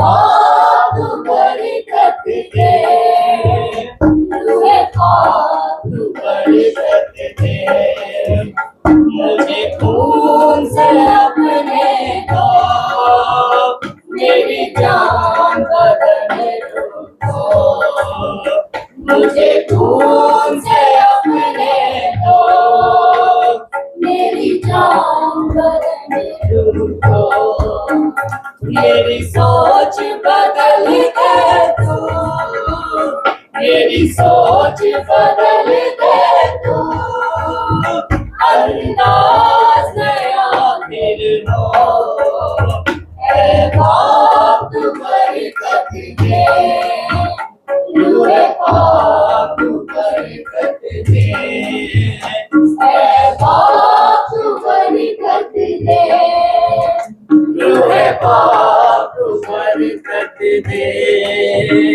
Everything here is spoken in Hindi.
पाप बरकत दे, तूने पाप बरकत दे। मुझे खून से अपने दो, मेरी जान बदल दो। मुझे खून से अपने दो, मेरी जान बदल दो। मेरी सोच बदल दे तू, मेरी सोच बदल दे तू। अंदाज नया दिल हो, ऐ पाक बरकत दे, रूहे पाक बरकत दे, ऐ पाक बरकत दे, रूहे पाक बरकत दे।